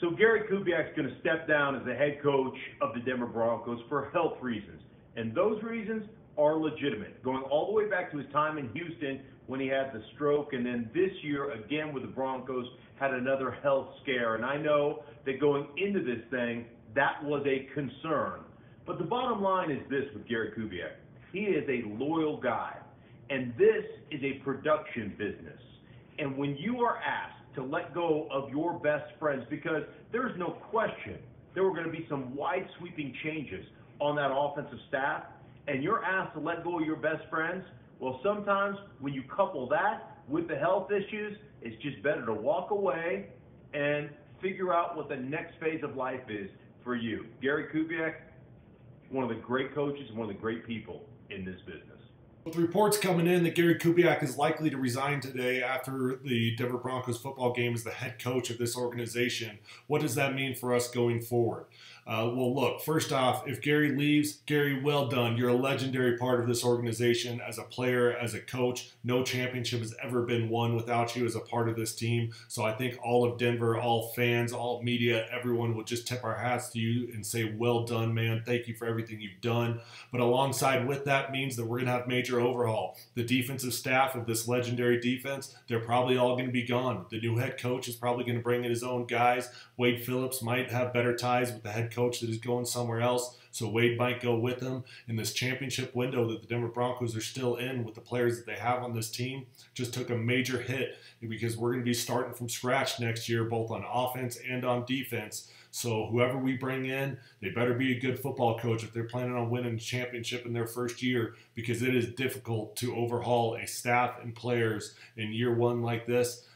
So Gary Kubiak's going to step down as the head coach of the Denver Broncos for health reasons. And those reasons are legitimate, going all the way back to his time in Houston when he had the stroke, and then this year again with the Broncos had another health scare. And I know that going into this thing, that was a concern. But the bottom line is this with Gary Kubiak. He is a loyal guy, and this is a production business. And when you are asked to let go of your best friends, because there's no question there were going to be some wide sweeping changes on that offensive staff, and you're asked to let go of your best friends, well, sometimes when you couple that with the health issues, it's just better to walk away and figure out what the next phase of life is for you. Gary Kubiak, one of the great coaches and one of the great people in this business. With reports coming in that Gary Kubiak is likely to resign today after the Denver Broncos football game as the head coach of this organization, what does that mean for us going forward? Well, look, first off, if Gary leaves, Gary, well done. You're a legendary part of this organization as a player, as a coach. No championship has ever been won without you as a part of this team. So I think all of Denver, all fans, all media, everyone will just tip our hats to you and say, well done, man. Thank you for everything you've done. But alongside with that means that we're going to have major overhaul. The defensive staff of this legendary defense, they're probably all going to be gone. The new head coach is probably going to bring in his own guys. Wade Phillips might have better ties with the head coach that is going somewhere else, so Wade might go with him. In this championship window that the Denver Broncos are still in with the players that they have on this team, just took a major hit because we're going to be starting from scratch next year, both on offense and on defense. So whoever we bring in, they better be a good football coach if they're planning on winning a championship in their first year, because it is difficult to overhaul a staff and players in year one like this.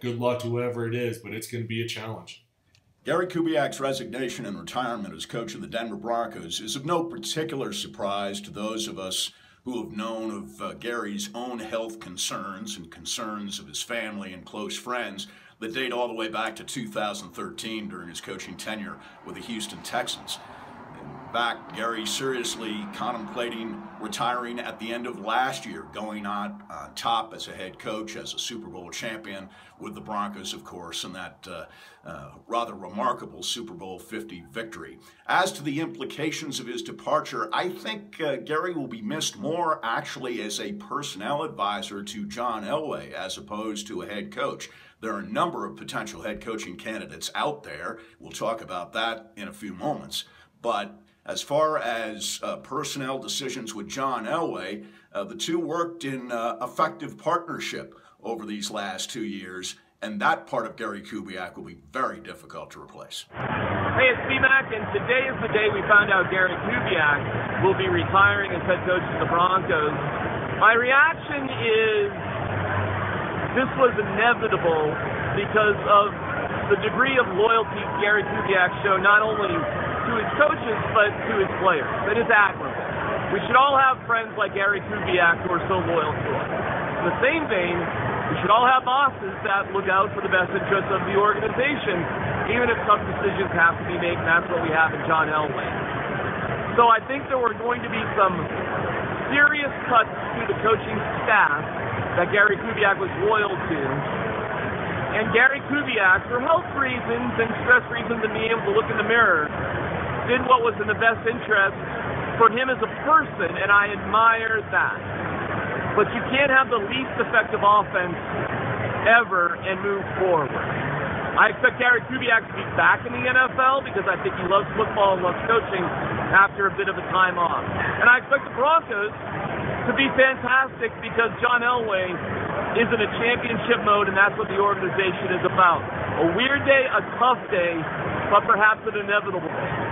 Good luck to whoever it is, but it's going to be a challenge. Gary Kubiak's resignation and retirement as coach of the Denver Broncos is of no particular surprise to those of us who have known of Gary's own health concerns and concerns of his family and close friends that date all the way back to 2013 during his coaching tenure with the Houston Texans. In fact, Gary seriously contemplating retiring at the end of last year, going on top as a head coach, as a Super Bowl champion with the Broncos, of course, and that rather remarkable Super Bowl 50 victory. As to the implications of his departure, I think Gary will be missed more actually as a personnel advisor to John Elway as opposed to a head coach. There are a number of potential head coaching candidates out there. We'll talk about that in a few moments. But as far as personnel decisions with John Elway, the two worked in effective partnership over these last 2 years, and that part of Gary Kubiak will be very difficult to replace. Hey, it's DMac, and today is the day we found out Gary Kubiak will be retiring as head coach of the Broncos. My reaction is this was inevitable because of the degree of loyalty Gary Kubiak showed not only to his coaches, but to his players. That is admirable. We should all have friends like Gary Kubiak who are so loyal to us. In the same vein, we should all have bosses that look out for the best interests of the organization, even if some decisions have to be made, and that's what we have in John Elway. So I think there were going to be some serious cuts to the coaching staff that Gary Kubiak was loyal to. And Gary Kubiak, for health reasons and stress reasons and being able to look in the mirror, did what was in the best interest for him as a person, and I admire that. But you can't have the least effective offense ever and move forward. I expect Gary Kubiak to be back in the NFL because I think he loves football and loves coaching after a bit of a time off. And I expect the Broncos to be fantastic because John Elway is in a championship mode, and that's what the organization is about. A weird day, a tough day, but perhaps an inevitable day.